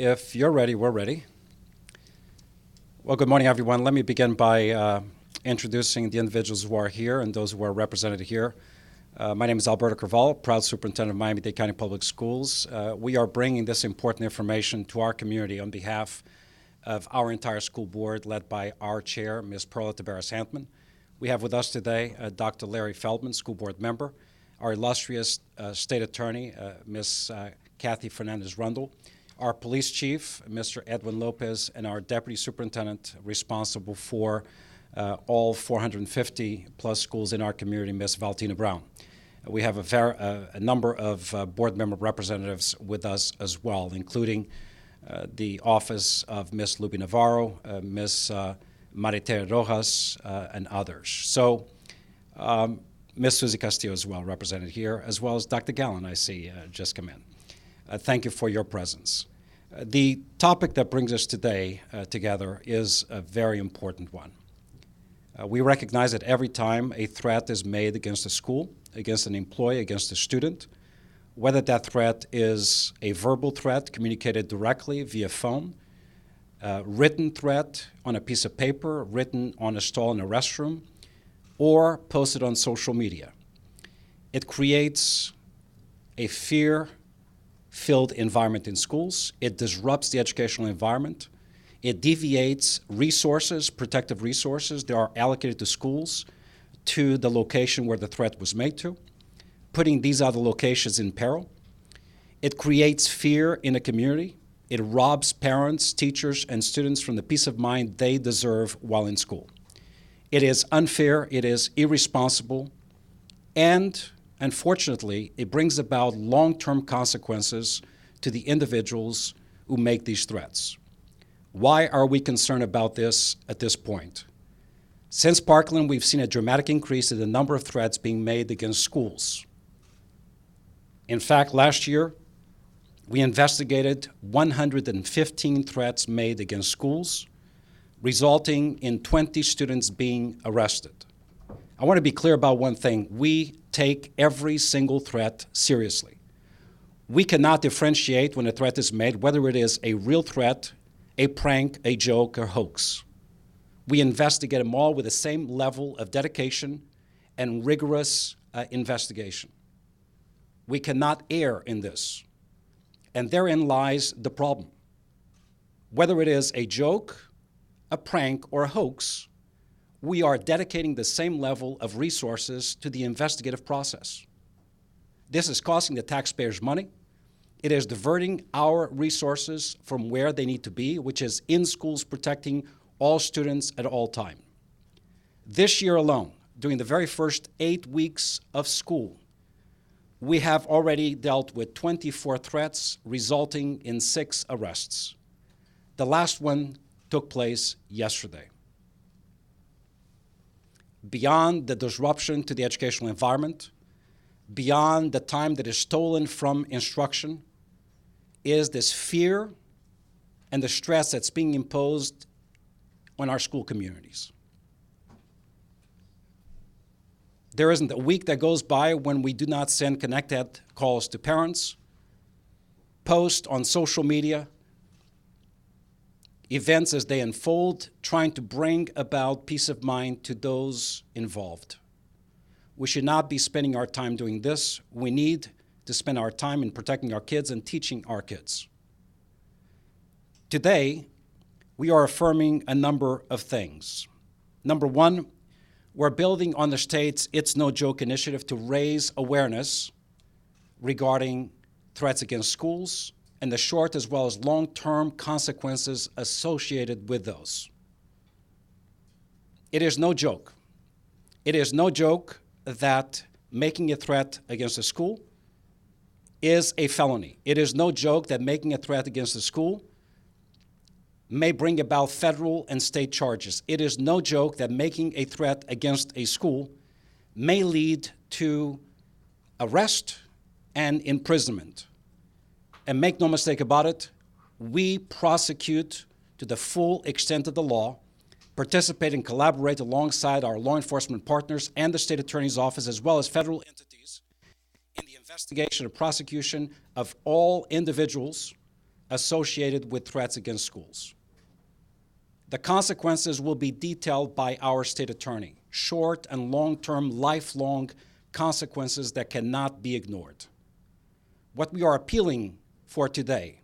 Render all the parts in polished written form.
If you're ready, we're ready. Well, good morning, everyone. Let me begin by introducing the individuals who are here and those who are represented here. My name is Alberto Carvalho, proud superintendent of Miami-Dade County Public Schools. We are bringing this important information to our community on behalf of our entire school board, led by our chair, Ms. Perla Taveras-Hantman. We have with us today Dr. Larry Feldman, school board member, our illustrious state attorney, Ms. Kathy Fernandez-Rundle, our police chief, Mr. Edwin Lopez, and our deputy superintendent responsible for all 450 plus schools in our community, Ms. Valentina Brown. We have a number of board member representatives with us as well, including the office of Ms. Luby Navarro, Ms. Maritere Rojas, and others. So Ms. Susie Castillo as well represented here, as well as Dr. Gallen, I see, just come in. Thank you for your presence. The topic that brings us today together is a very important one. We recognize that every time a threat is made against a school, against an employee, against a student, whether that threat is a verbal threat communicated directly via phone, written threat on a piece of paper, written on a stall in a restroom, or posted on social media, it creates a fear-filled environment in schools. It disrupts the educational environment. It deviates resources, protective resources that are allocated to schools to the location where the threat was made to, putting these other locations in peril. It creates fear in a community. It robs parents, teachers, and students from the peace of mind they deserve while in school. It is unfair, it is irresponsible, and unfortunately, it brings about long-term consequences to the individuals who make these threats. Why are we concerned about this at this point? Since Parkland, we've seen a dramatic increase in the number of threats being made against schools. In fact, last year, we investigated 115 threats made against schools, resulting in 20 students being arrested. I want to be clear about one thing. We take every single threat seriously. We cannot differentiate when a threat is made, whether it is a real threat, a prank, a joke, or hoax. We investigate them all with the same level of dedication and rigorous investigation. We cannot err in this. And therein lies the problem. Whether it is a joke, a prank, or a hoax, we are dedicating the same level of resources to the investigative process. This is costing the taxpayers money. It is diverting our resources from where they need to be, which is in schools protecting all students at all time. This year alone, during the very first 8 weeks of school, we have already dealt with 24 threats, resulting in 6 arrests. The last one took place yesterday. Beyond the disruption to the educational environment, beyond the time that is stolen from instruction, is this fear and the stress that's being imposed on our school communities. There isn't a week that goes by when we do not send connected calls to parents, post on social media, events as they unfold, trying to bring about peace of mind to those involved. We should not be spending our time doing this. We need to spend our time in protecting our kids and teaching our kids. Today, we are affirming a number of things. Number one, we're building on the state's It's No Joke initiative to raise awareness regarding threats against schools and the short as well as long-term consequences associated with those. It is no joke. It is no joke that making a threat against a school is a felony. It is no joke that making a threat against a school may bring about federal and state charges. It is no joke that making a threat against a school may lead to arrest and imprisonment. And make no mistake about it, we prosecute to the full extent of the law, participate and collaborate alongside our law enforcement partners and the state attorney's office, as well as federal entities, in the investigation and prosecution of all individuals associated with threats against schools. The consequences will be detailed by our state attorney, short and long-term, lifelong consequences that cannot be ignored. What we are appealing for today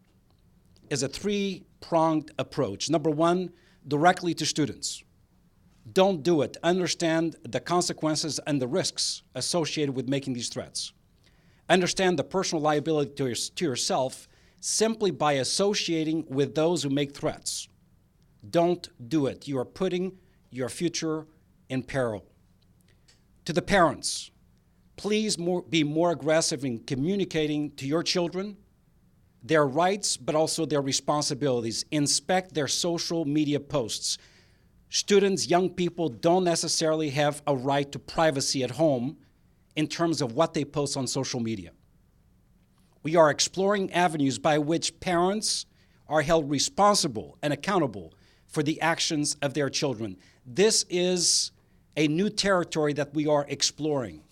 is a three-pronged approach. Number one, directly to students. Don't do it. Understand the consequences and the risks associated with making these threats. Understand the personal liability to yourself simply by associating with those who make threats. Don't do it. You are putting your future in peril. To the parents, please be more aggressive in communicating to your children their rights, but also their responsibilities. Inspect their social media posts. Students, young people don't necessarily have a right to privacy at home in terms of what they post on social media. We are exploring avenues by which parents are held responsible and accountable for the actions of their children. This is a new territory that we are exploring.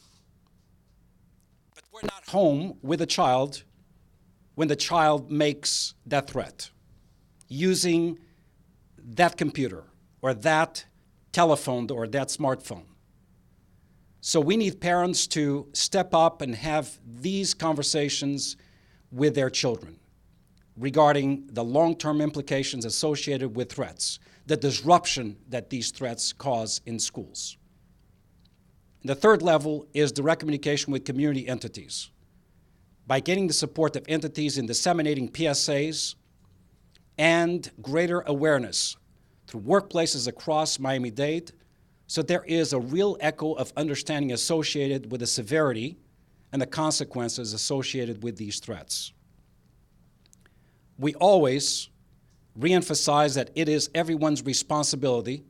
But we're not home with a child when the child makes that threat using that computer or that telephone or that smartphone. So we need parents to step up and have these conversations with their children regarding the long-term implications associated with threats, the disruption that these threats cause in schools. The third level is direct communication with community entities. By getting the support of entities in disseminating PSAs and greater awareness through workplaces across Miami-Dade, so there is a real echo of understanding associated with the severity and the consequences associated with these threats. We always reemphasize that it is everyone's responsibility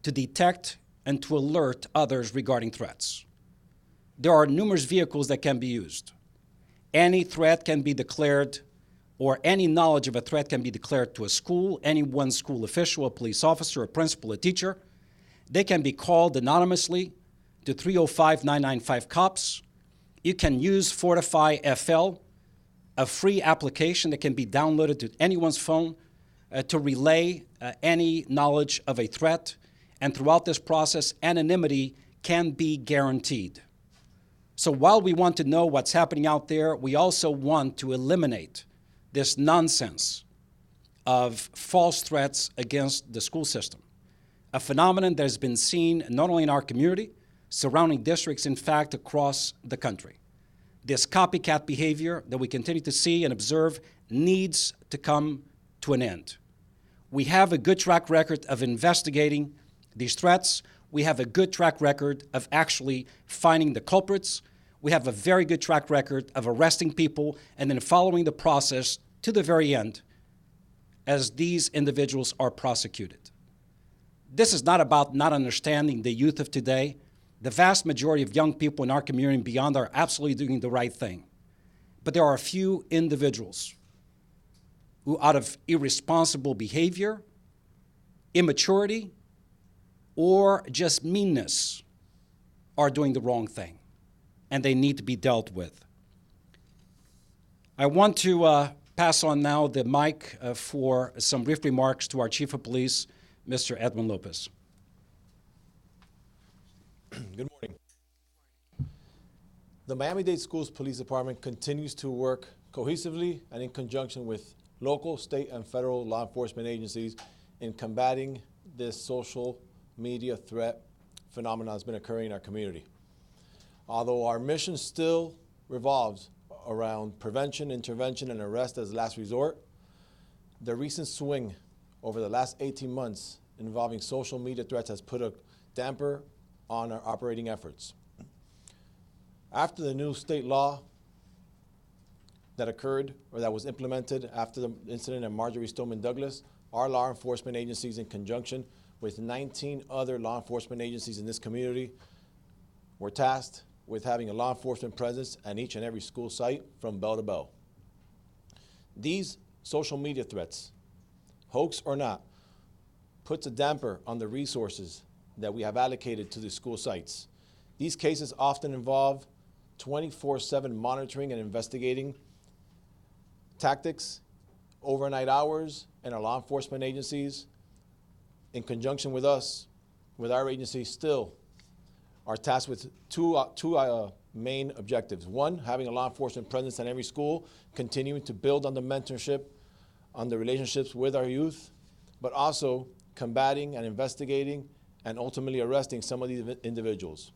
to detect and to alert others regarding threats. There are numerous vehicles that can be used. Any threat can be declared, or any knowledge of a threat can be declared to a school, any one school official, a police officer, a principal, a teacher. They can be called anonymously to 305-995-COPS. You can use Fortify FL, a free application that can be downloaded to anyone's phone to relay any knowledge of a threat. And throughout this process, anonymity can be guaranteed. So while we want to know what's happening out there, we also want to eliminate this nonsense of false threats against the school system, a phenomenon that has been seen not only in our community, surrounding districts, in fact, across the country. This copycat behavior that we continue to see and observe needs to come to an end. We have a good track record of investigating these threats. We have a good track record of actually finding the culprits. We have a very good track record of arresting people and then following the process to the very end as these individuals are prosecuted. This is not about not understanding the youth of today. The vast majority of young people in our community and beyond are absolutely doing the right thing. But there are a few individuals who, out of irresponsible behavior, immaturity, or just meanness, are doing the wrong thing, and they need to be dealt with. I want to pass on now the mic for some brief remarks to our Chief of Police, Mr. Edwin Lopez. Good morning. The Miami-Dade Schools Police Department continues to work cohesively and in conjunction with local, state, and federal law enforcement agencies in combating this social media threat phenomenon that's been occurring in our community. Although our mission still revolves around prevention, intervention, and arrest as last resort, the recent swing over the last 18 months involving social media threats has put a damper on our operating efforts. After the new state law that occurred or that was implemented after the incident at Marjorie Stoneman Douglas, our law enforcement agencies, in conjunction with 19 other law enforcement agencies in this community, were tasked with having a law enforcement presence at each and every school site from bell to bell. These social media threats, hoax or not, puts a damper on the resources that we have allocated to the school sites. These cases often involve 24/7 monitoring and investigating tactics overnight hours, and our law enforcement agencies, in conjunction with us, with our agency, still are tasked with two main objectives. One, having a law enforcement presence in every school, continuing to build on the mentorship, on the relationships with our youth, but also combating and investigating and ultimately arresting some of these individuals.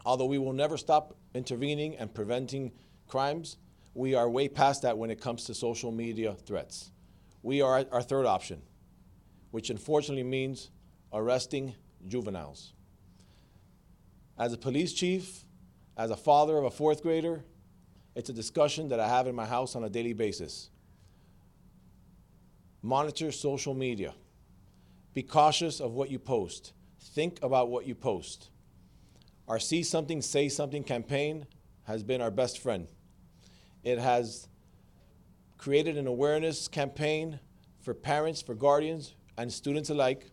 Although we will never stop intervening and preventing crimes, we are way past that when it comes to social media threats. We are at our third option, which unfortunately means arresting juveniles. As a police chief, as a father of a fourth grader, it's a discussion that I have in my house on a daily basis. Monitor social media. Be cautious of what you post. Think about what you post. Our See Something, Say Something campaign has been our best friend. It has created an awareness campaign for parents, for guardians, and students alike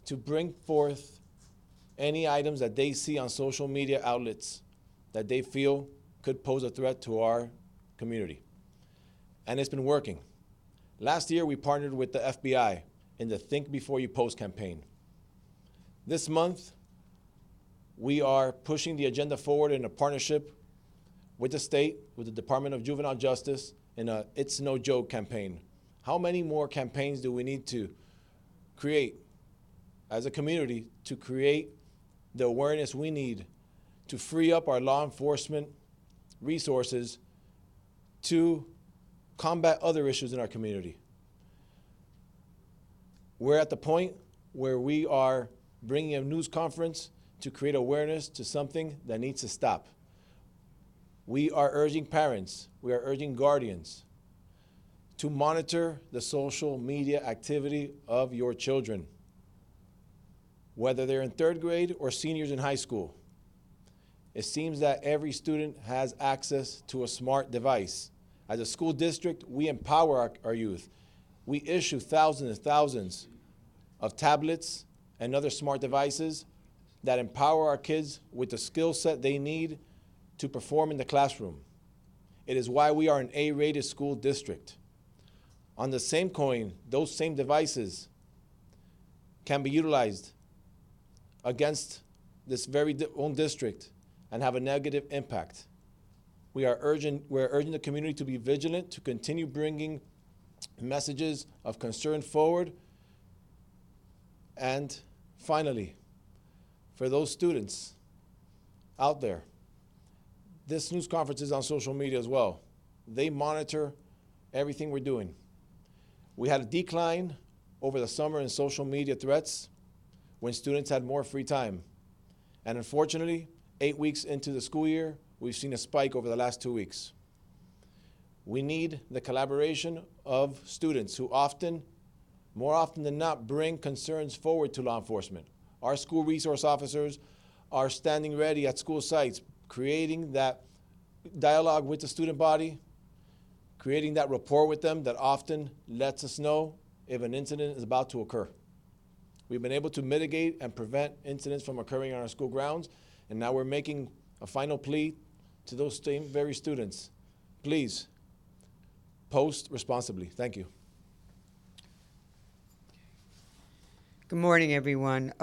to bring forth any items that they see on social media outlets that they feel could pose a threat to our community. And it's been working. Last year, we partnered with the FBI in the Think Before You Post campaign. This month, we are pushing the agenda forward in a partnership with the state, with the Department of Juvenile Justice, in a It's No Joke campaign. How many more campaigns do we need to create as a community to create the awareness we need to free up our law enforcement resources to combat other issues in our community? We're at the point where we are bringing a news conference to create awareness to something that needs to stop. We are urging parents, we are urging guardians to monitor the social media activity of your children, whether they're in third grade or seniors in high school. It seems that every student has access to a smart device. As a school district, we empower our youth. We issue thousands and thousands of tablets and other smart devices that empower our kids with the skill set they need to perform in the classroom. It is why we are an A-rated school district. On the same coin, those same devices can be utilized against this very own district and have a negative impact. We're urging the community to be vigilant, to continue bringing messages of concern forward. And finally, for those students out there, this news conference is on social media as well. They monitor everything we're doing. We had a decline over the summer in social media threats when students had more free time. And unfortunately, 8 weeks into the school year, we've seen a spike over the last 2 weeks. We need the collaboration of students who more often than not, bring concerns forward to law enforcement. Our school resource officers are standing ready at school sites, creating that dialogue with the student body, creating that rapport with them that often lets us know if an incident is about to occur. We've been able to mitigate and prevent incidents from occurring on our school grounds, and now we're making a final plea to those same very students. Please, post responsibly. Thank you. Good morning, everyone.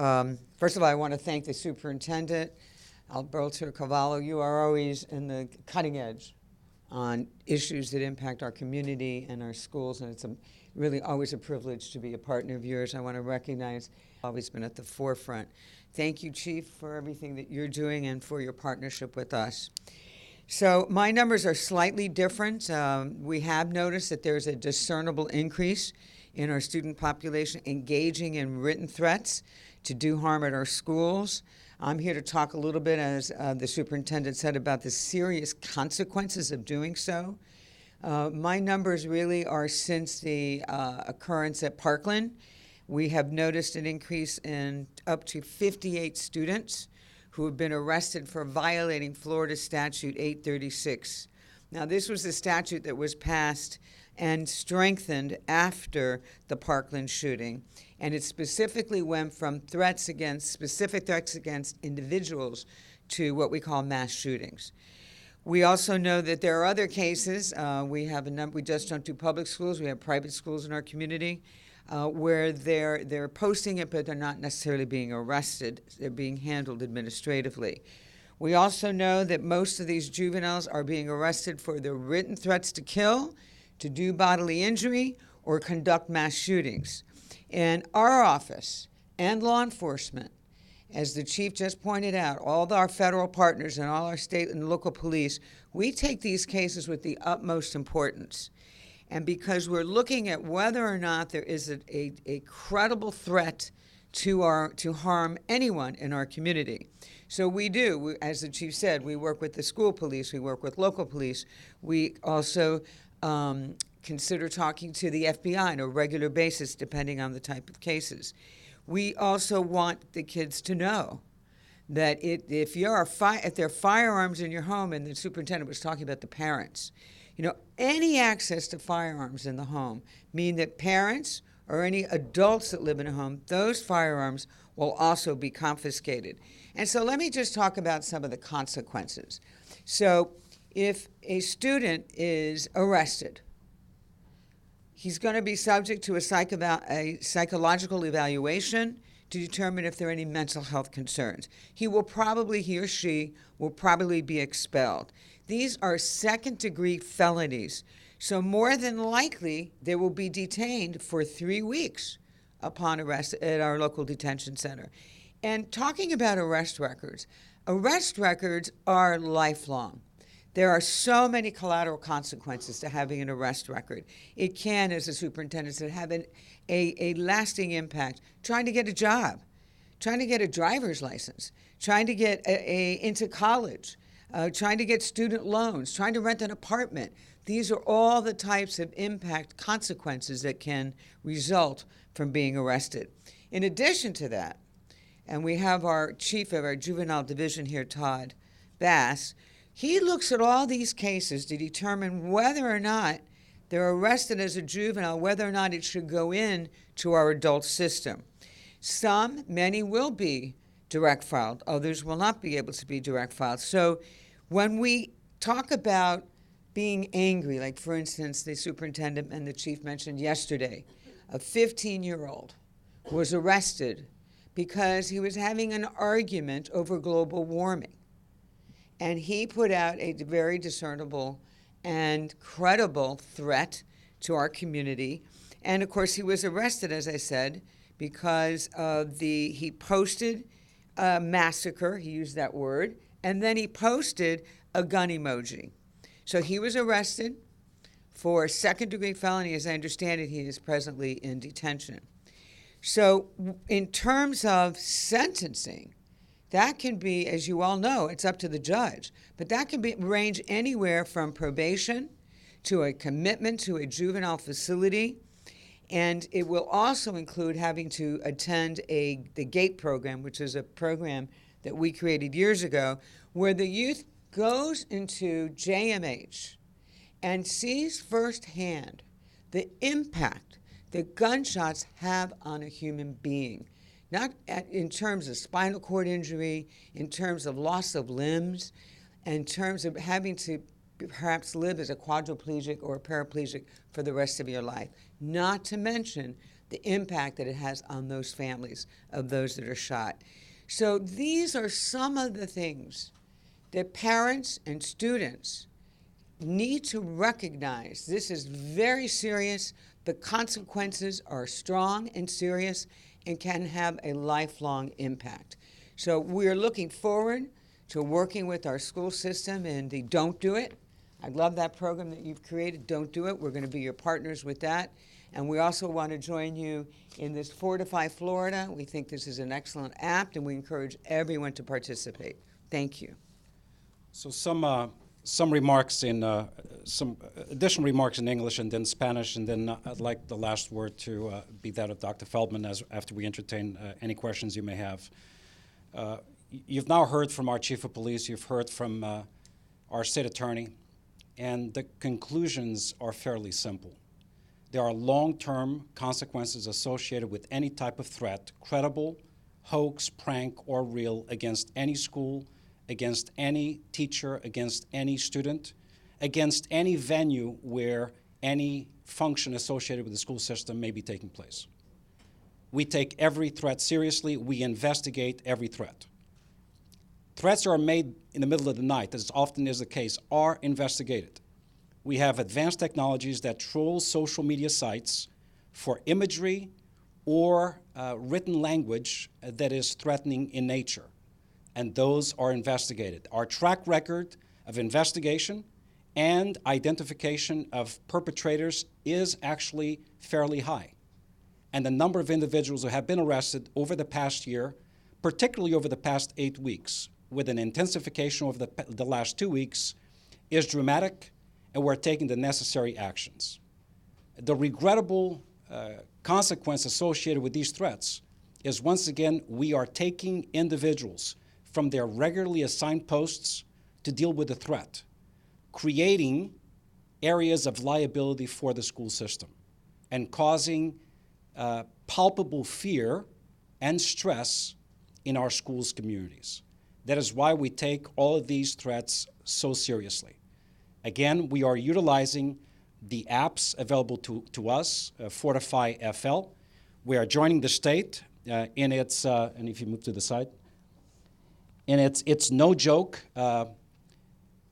First of all, I want to thank the superintendent, Alberto Carvalho. You are always in the cutting edge on issues that impact our community and our schools, and it's really always a privilege to be a partner of yours. I want to recognize always been at the forefront. Thank you, Chief, for everything that you're doing and for your partnership with us. So my numbers are slightly different. We have noticed that there's a discernible increase in our student population engaging in written threats to do harm at our schools. I'm here to talk a little bit, as the superintendent said, about the serious consequences of doing so. My numbers really are since the occurrence at Parkland. We have noticed an increase in up to 58 students who have been arrested for violating Florida Statute 836. Now, this was a statute that was passed and strengthened after the Parkland shooting, and it specifically went from specific threats against individuals to what we call mass shootings. We also know that there are other cases. We have a number. We just don't do public schools. We have private schools in our community where they're posting it, but they're not necessarily being arrested. They're being handled administratively. We also know that most of these juveniles are being arrested for their written threats to kill, to do bodily injury, or conduct mass shootings. And our office and law enforcement, as the chief just pointed out, all of our federal partners and all our state and local police, we take these cases with the utmost importance. And because we're looking at whether or not there is a credible threat to harm anyone in our community. So we do, as the chief said, we work with the school police, we work with local police. We also consider talking to the FBI on a regular basis, depending on the type of cases. We also want the kids to know that if there are firearms in your home, and the superintendent was talking about the parents, any access to firearms in the home mean that parents or any adults that live in a home, those firearms will also be confiscated. And so let me just talk about some of the consequences. So if a student is arrested, he's going to be subject to a psychological evaluation to determine if there are any mental health concerns. He or she will probably be expelled. These are second-degree felonies, so more than likely they will be detained for 3 weeks upon arrest at our local detention center. And talking about arrest records are lifelong. There are so many collateral consequences to having an arrest record. It can, as the superintendent said, have a lasting impact. Trying to get a job, trying to get a driver's license, trying to get into college, trying to get student loans, trying to rent an apartment. These are all the types of impact consequences that can result from being arrested. In addition to that, and we have our chief of our juvenile division here, Todd Bass, he looks at all these cases to determine whether or not they're arrested as a juvenile, whether or not it should go in to our adult system. Many will be direct filed. Others will not be able to be direct filed. So when we talk about being angry, like for instance, the superintendent and the chief mentioned yesterday, a 15-year-old was arrested because he was having an argument over global warming. And he put out a very discernible and credible threat to our community. And of course, he was arrested, as I said, because he posted a massacre, he used that word, and then he posted a gun emoji. So he was arrested for second-degree felony. As I understand it, he is presently in detention. So in terms of sentencing, that can be, as you all know, it's up to the judge, but that can range anywhere from probation to a commitment to a juvenile facility, and it will also include having to attend the GATE program, which is a program that we created years ago, where the youth goes into JMH and sees firsthand the impact that gunshots have on a human being. Not in terms of spinal cord injury, in terms of loss of limbs, in terms of having to perhaps live as a quadriplegic or a paraplegic for the rest of your life. Not to mention the impact that it has on those families of those that are shot. So these are some of the things that parents and students need to recognize. This is very serious. The consequences are strong and serious and can have a lifelong impact. So we're looking forward to working with our school system in the Don't Do It. I love that program that you've created, Don't Do It. We're going to be your partners with that. And we also want to join you in this Fortify Florida. We think this is an excellent app, and we encourage everyone to participate. Thank you. So some remarks in some additional remarks in English and then Spanish, and then I'd like the last word to be that of Dr. Feldman after we entertain any questions you may have. You've now heard from our chief of police. You've heard from our state attorney, and the conclusions are fairly simple. There are long-term consequences associated with any type of threat, credible, hoax, prank, or real, against any school, against any teacher, against any student, against any venue where any function associated with the school system may be taking place. We take every threat seriously. We investigate every threat. Threats are made in the middle of the night, as often is the case, are investigated. We have advanced technologies that troll social media sites for imagery or written language that is threatening in nature, and those are investigated. Our track record of investigation and identification of perpetrators is actually fairly high. And the number of individuals who have been arrested over the past year, particularly over the past 8 weeks, with an intensification over the last 2 weeks, is dramatic, and we're taking the necessary actions. The regrettable consequence associated with these threats is, once again, we are taking individuals from their regularly assigned posts to deal with the threat, creating areas of liability for the school system and causing palpable fear and stress in our schools' communities. That is why we take all of these threats so seriously. Again, we are utilizing the apps available to us, Fortify FL. We are joining the state in its, and if you move to the side, in its no joke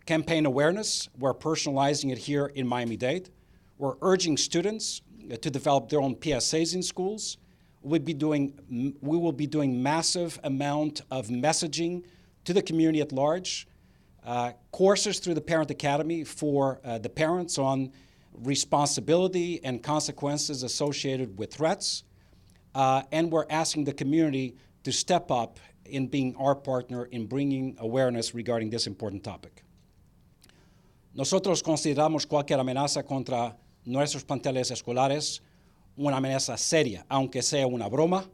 campaign awareness. We're personalizing it here in Miami-Dade. We're urging students to develop their own PSAs in schools. We will be doing massive amount of messaging to the community at large, courses through the Parent Academy for the parents on responsibility and consequences associated with threats, and we're asking the community to step up in being our partner in bringing awareness regarding this important topic. Nosotros consideramos cualquier amenaza contra nuestros planteles escolares una amenaza seria, aunque sea una broma.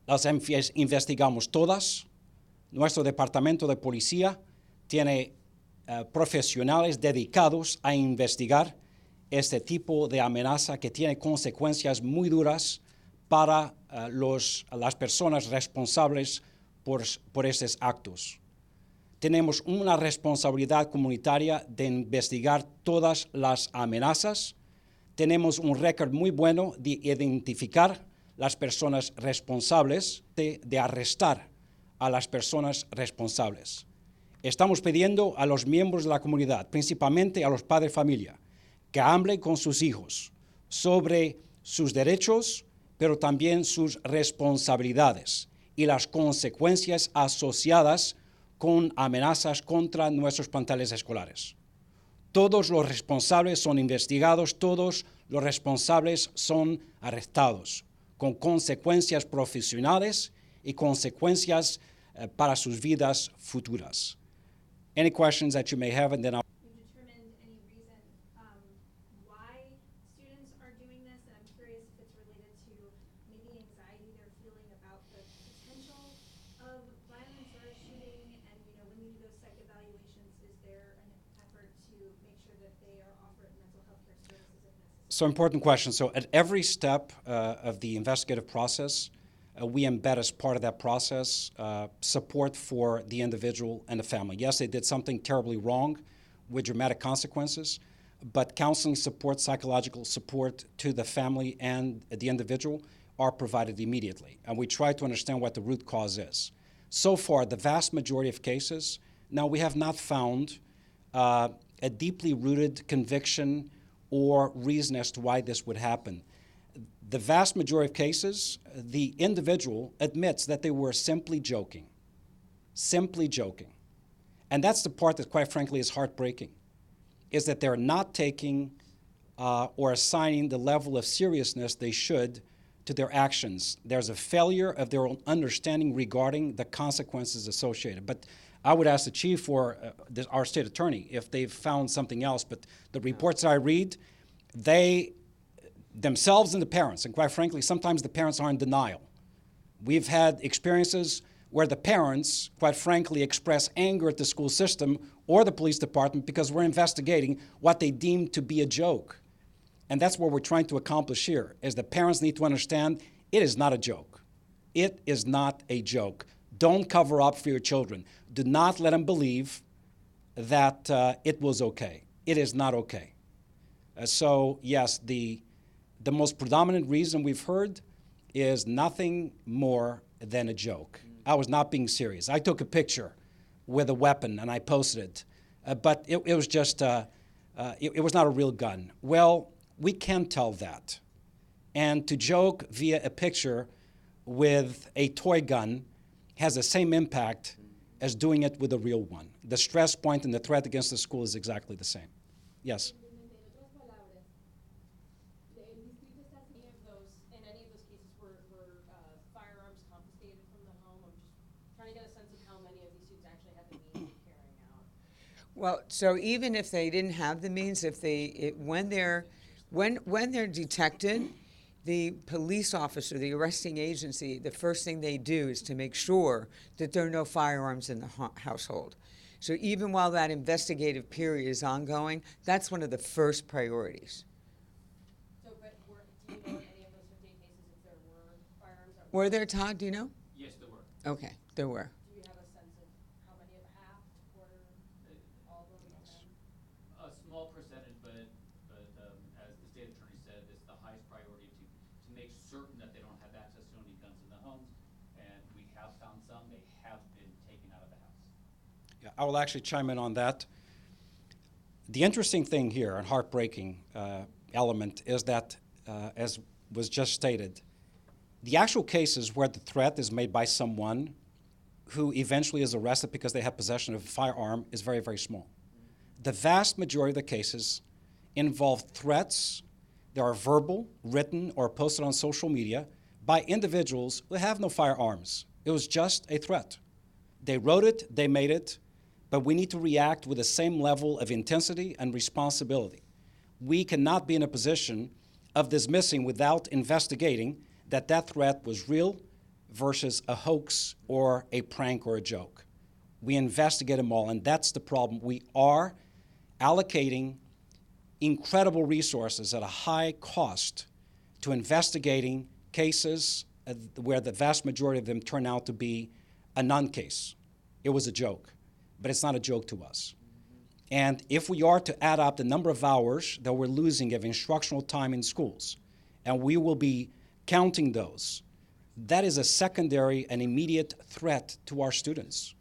Las investigamos todas. Nuestro departamento de policía tiene profesionales dedicados a investigar este tipo de amenaza que tiene consecuencias muy duras para las personas responsables por estos actos. Tenemos una responsabilidad comunitaria de investigar todas las amenazas. Tenemos un récord muy bueno de identificar las personas responsables, de arrestar a las personas responsables. Estamos pidiendo a los miembros de la comunidad, principalmente a los padres de familia, que hablen con sus hijos sobre sus derechos, pero también sus responsabilidades y las consecuencias asociadas con amenazas contra nuestros planteles escolares. Todos los responsables son investigados, todos los responsables son arrestados, con consecuencias profesionales y consecuencias para sus vidas futuras. Any questions that you may have, and then I'll... You determined any reason why students are doing this, and I'm curious if it's related to maybe anxiety they're feeling about the potential of violence or a shooting, and when you do those psych evaluations, is there an effort to make sure that they are offered mental health care services if necessary? So important question. So at every step of the investigative process, we embed as part of that process support for the individual and the family. Yes, they did something terribly wrong with dramatic consequences, but counseling support, psychological support to the family and the individual are provided immediately. And we try to understand what the root cause is. So far, the vast majority of cases, now we have not found a deeply rooted conviction or reason as to why this would happen. The vast majority of cases, the individual admits that they were simply joking. And that's the part that, quite frankly, is heartbreaking, is that they're not taking or assigning the level of seriousness they should to their actions. There's a failure of their own understanding regarding the consequences associated. But I would ask the chief or our state attorney if they've found something else. But the reports I read, they themselves and the parents, and quite frankly, sometimes the parents are in denial. We've had experiences where the parents, quite frankly, express anger at the school system or the police department because we're investigating what they deem to be a joke. And that's what we're trying to accomplish here, is the parents need to understand it is not a joke. It is not a joke. Don't cover up for your children. Do not let them believe that it was okay. It is not okay. So yes, the most predominant reason we've heard is nothing more than a joke. I was not being serious. I took a picture with a weapon and I posted it, but it was just, it was not a real gun. Well, we can't tell that. And to joke via a picture with a toy gun has the same impact as doing it with a real one. The stress point and the threat against the school is exactly the same. Yes? Firearms confiscated from the home? I'm just trying to get a sense of how many of these students actually have the means of carrying out. Well, so even if they didn't have the means, when they're detected, the police officer, the arresting agency, the first thing they do is to make sure that there are no firearms in the household. So even while that investigative period is ongoing, that's one of the first priorities. So, but do you know in any of those 58 cases if there were firearms? Were there, Todd, do you know? Yes, there were. Okay, there were. Do you have a sense of how many, half, quarter, all of them? A small percentage, but as the state attorney said, it's the highest priority to make certain that they don't have access to any guns in the homes. And we have found some. They have been taken out of the house. Yeah, I will actually chime in on that. The interesting thing here, and heartbreaking element, is that, as was just stated, the actual cases where the threat is made by someone who eventually is arrested because they have possession of a firearm is very, very small. The vast majority of the cases involve threats that are verbal, written, or posted on social media by individuals who have no firearms. It was just a threat. They wrote it, they made it, but we need to react with the same level of intensity and responsibility. We cannot be in a position of dismissing without investigating that that threat was real versus a hoax or a prank or a joke. We investigate them all, and that's the problem. We are allocating incredible resources at a high cost to investigating cases where the vast majority of them turn out to be a non-case. It was a joke, but it's not a joke to us. And if we are to add up the number of hours that we're losing of instructional time in schools, and we will be counting those, that is a secondary and immediate threat to our students,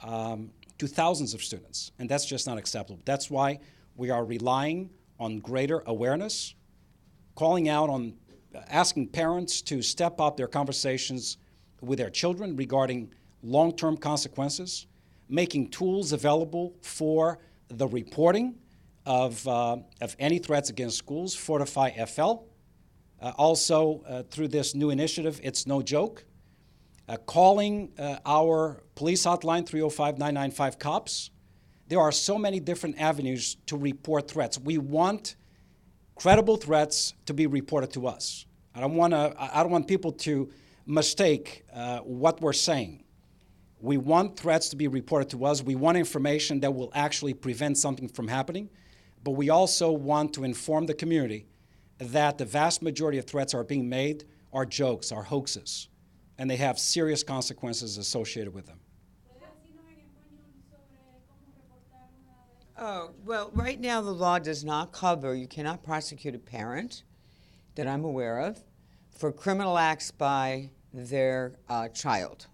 to thousands of students, and that's just not acceptable. That's why we are relying on greater awareness, calling out on asking parents to step up their conversations with their children regarding long-term consequences, making tools available for the reporting of any threats against schools, Fortify FL. Also, through this new initiative, It's No Joke, calling our police hotline, 305-995-COPS. There are so many different avenues to report threats. We want credible threats to be reported to us. I don't want people to mistake what we're saying. We want threats to be reported to us. We want information that will actually prevent something from happening. But we also want to inform the community that the vast majority of threats are being made are jokes, are hoaxes, and they have serious consequences associated with them. Oh, well, right now the law does not cover, you cannot prosecute a parent that I'm aware of for criminal acts by their child.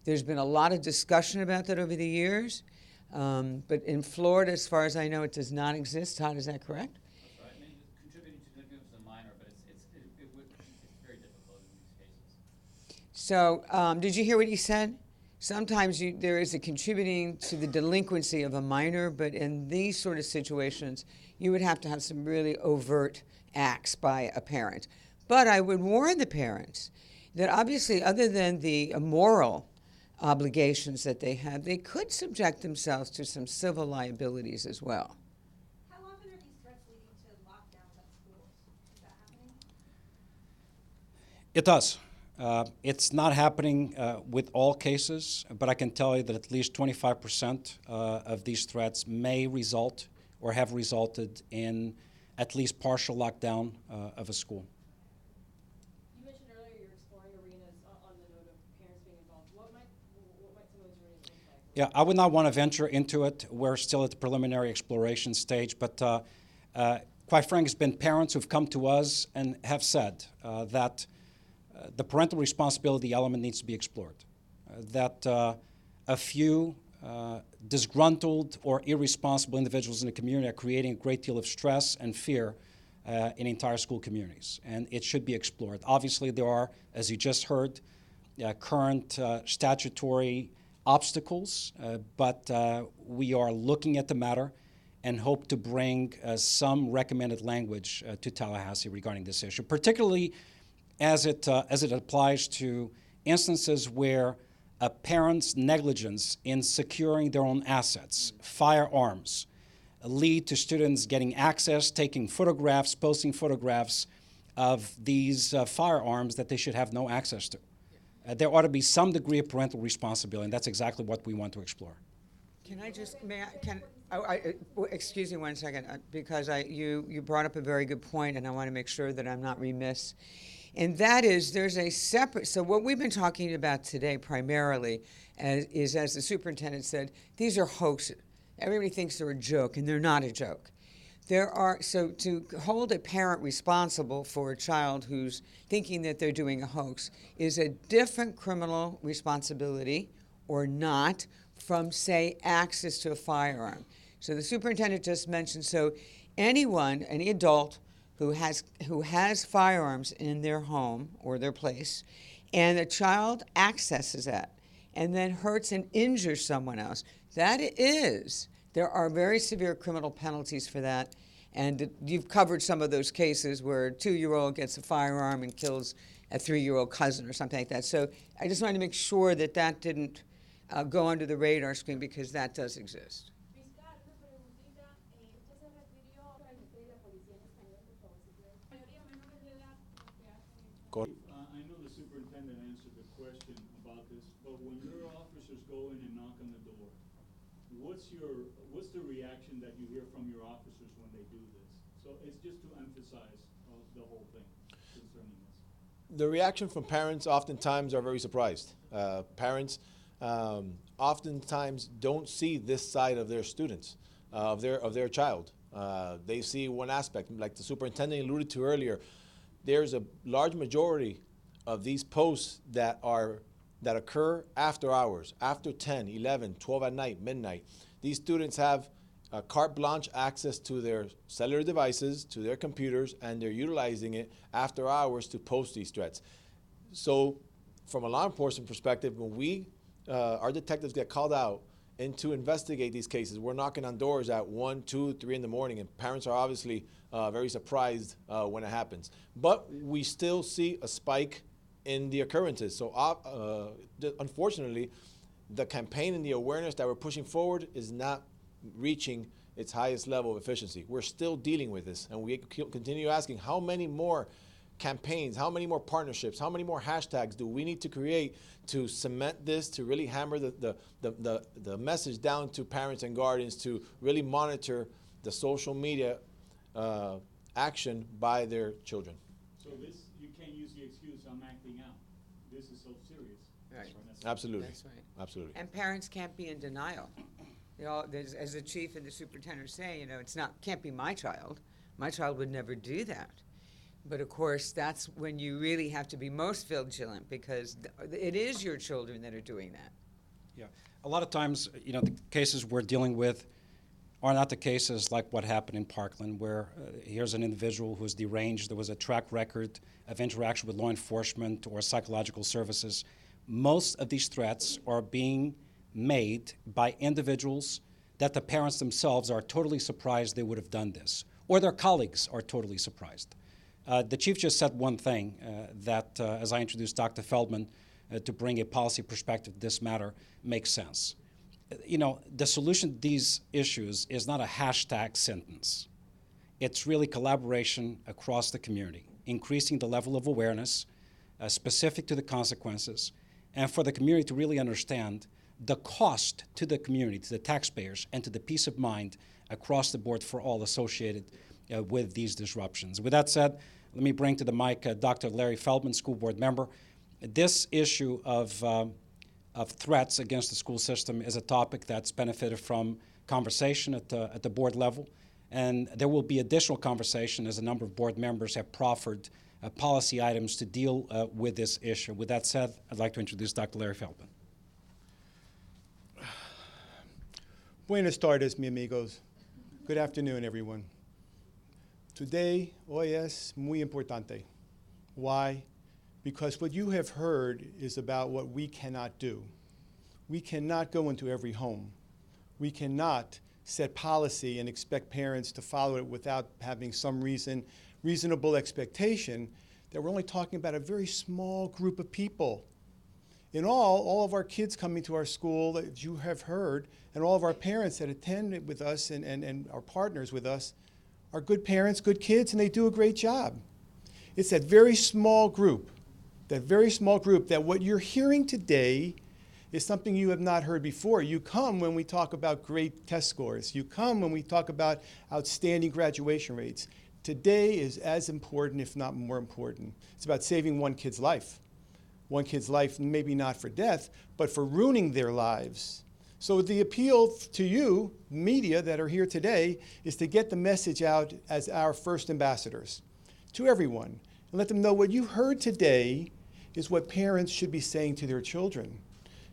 There's been a lot of discussion about that over the years, but in Florida, as far as I know, it does not exist. Todd, is that correct? That's right. I mean, contributing to negligence is a minor, but it's very difficult in these cases. So, did you hear what he said? Sometimes there is a contributing to the delinquency of a minor, but in these sort of situations, you would have to have some really overt acts by a parent. But I would warn the parents that obviously, other than the moral obligations that they have, they could subject themselves to some civil liabilities as well. How often are these threats leading to lockdowns at schools? Is that happening? It does. It's not happening with all cases, but I can tell you that at least 25% of these threats may result or have resulted in at least partial lockdown of a school. You mentioned earlier you're exploring arenas on the note of parents being involved. Yeah, I would not want to venture into it. We're still at the preliminary exploration stage, but quite frankly, it's been parents who've come to us and have said that the parental responsibility element needs to be explored, that a few disgruntled or irresponsible individuals in the community are creating a great deal of stress and fear in entire school communities, and it should be explored. Obviously, there are, as you just heard, current statutory obstacles, but we are looking at the matter and hope to bring some recommended language to Tallahassee regarding this issue, particularly as it applies to instances where a parent's negligence in securing their own assets, firearms, lead to students getting access, taking photographs, posting photographs of these firearms that they should have no access to. There ought to be some degree of parental responsibility, and that's exactly what we want to explore. Can I just, excuse me one second, because you brought up a very good point, and I want to make sure that I'm not remiss. And that is, there's a separate, so what we've been talking about today primarily is, as the superintendent said, these are hoaxes. Everybody thinks they're a joke, and they're not a joke. So to hold a parent responsible for a child who's thinking that they're doing a hoax is a different criminal responsibility or not from, say, access to a firearm. So the superintendent just mentioned, so anyone, any adult who has firearms in their home or their place, and a child accesses that and then hurts and injures someone else, there are very severe criminal penalties for that. And you've covered some of those cases where a 2-year-old gets a firearm and kills a 3-year-old cousin or something like that. So I just wanted to make sure that that didn't go under the radar screen, because that does exist. I know the superintendent answered the question about this, but when your officers go in and knock on the door, what's the reaction that you hear from your officers when they do this? So it's just to emphasize the whole thing concerning this. The reaction from parents oftentimes are very surprised. Parents oftentimes don't see this side of their students, of their child. They see one aspect, like the superintendent alluded to earlier. There's a large majority of these posts that occur after hours, after 10, 11, 12 at night, midnight. These students have carte blanche access to their cellular devices, to their computers, and they're utilizing it after hours to post these threats. So from a law enforcement perspective, when our detectives get called out and to investigate these cases, we're knocking on doors at 1, 2, 3 in the morning, and parents are obviously very surprised when it happens. But we still see a spike in the occurrences. So unfortunately, the campaign and the awareness that we're pushing forward is not reaching its highest level of efficiency. We're still dealing with this, and we continue asking how many more campaigns, how many more partnerships, how many more hashtags do we need to create to cement this, to really hammer the message down to parents and guardians to really monitor the social media action by their children. So this, you can't use the excuse, I'm acting out. This is so serious. Right. Absolutely. That's right. Absolutely. And parents can't be in denial. As the chief and the superintendent say, can't be my child. My child would never do that. But of course, that's when you really have to be most vigilant, because it is your children that are doing that. Yeah, a lot of times, the cases we're dealing with are not the cases like what happened in Parkland, where here's an individual who's deranged. There was a track record of interaction with law enforcement or psychological services. Most of these threats are being made by individuals that the parents themselves are totally surprised they would have done this, or their colleagues are totally surprised. The chief just said one thing that, as I introduced Dr. Feldman to bring a policy perspective to this matter, makes sense. The solution to these issues is not a hashtag sentence. It's really collaboration across the community, increasing the level of awareness specific to the consequences, and for the community to really understand the cost to the community, to the taxpayers, and to the peace of mind across the board for all associated with these disruptions. With that said, let me bring to the mic Dr. Larry Feldman, school board member. This issue of of threats against the school system is a topic that's benefited from conversation at the board level. And there will be additional conversation as a number of board members have proffered policy items to deal with this issue. With that said, I'd like to introduce Dr. Larry Feldman. Buenas tardes, mi amigos. Good afternoon, everyone. Today, hoy es muy importante. Why? Because what you have heard is about what we cannot do. We cannot go into every home. We cannot set policy and expect parents to follow it without having some reasonable expectation that we're only talking about a very small group of people. In all of our kids coming to our school that you have heard, and all of our parents that attend with us and our partners with us, are good parents, good kids, and they do a great job. It's that very small group that what you're hearing today is something you have not heard before. You come when we talk about great test scores. You come when we talk about outstanding graduation rates. Today is as important, if not more important. It's about saving one kid's life. One kid's life, maybe not for death, but for ruining their lives. So the appeal to you, media that are here today, is to get the message out as our first ambassadors to everyone and let them know what you heard today is what parents should be saying to their children.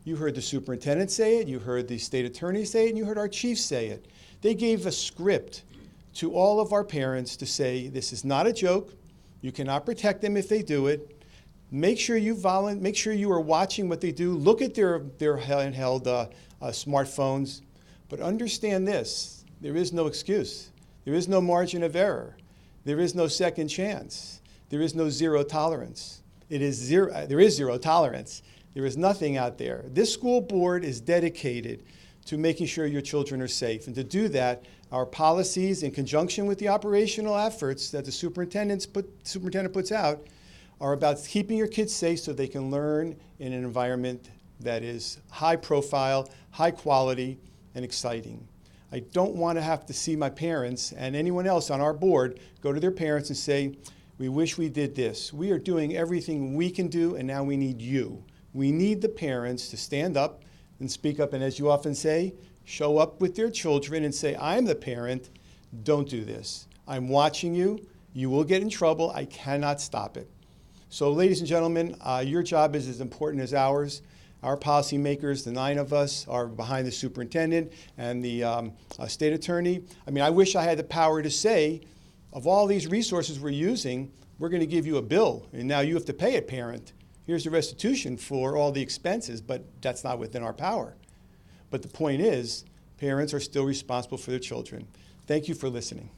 You heard the superintendent say it, you heard the state attorney say it, and you heard our chief say it. They gave a script to all of our parents to say, this is not a joke, you cannot protect them if they do it. Make sure you are watching what they do. Look at their handheld smartphones. But understand this, there is no excuse. There is no margin of error. There is no second chance. There is no zero tolerance. There is zero tolerance. There is nothing out there. This school board is dedicated to making sure your children are safe. And to do that, our policies, in conjunction with the operational efforts that the superintendent puts out, are about keeping your kids safe so they can learn in an environment that is high profile, high quality, and exciting. I don't want to have to see my parents and anyone else on our board go to their parents and say, we wish we did this. We are doing everything we can do, and now we need you. We need the parents to stand up and speak up, and as you often say, show up with their children and say, I'm the parent, don't do this. I'm watching you. You will get in trouble. I cannot stop it. So ladies and gentlemen, your job is as important as ours. Our policymakers, the 9 of us, are behind the superintendent and the state attorney. I mean, I wish I had the power to say, of all these resources we're using, we're going to give you a bill, and now you have to pay it, parent. Here's the restitution for all the expenses, but that's not within our power. But the point is, parents are still responsible for their children. Thank you for listening.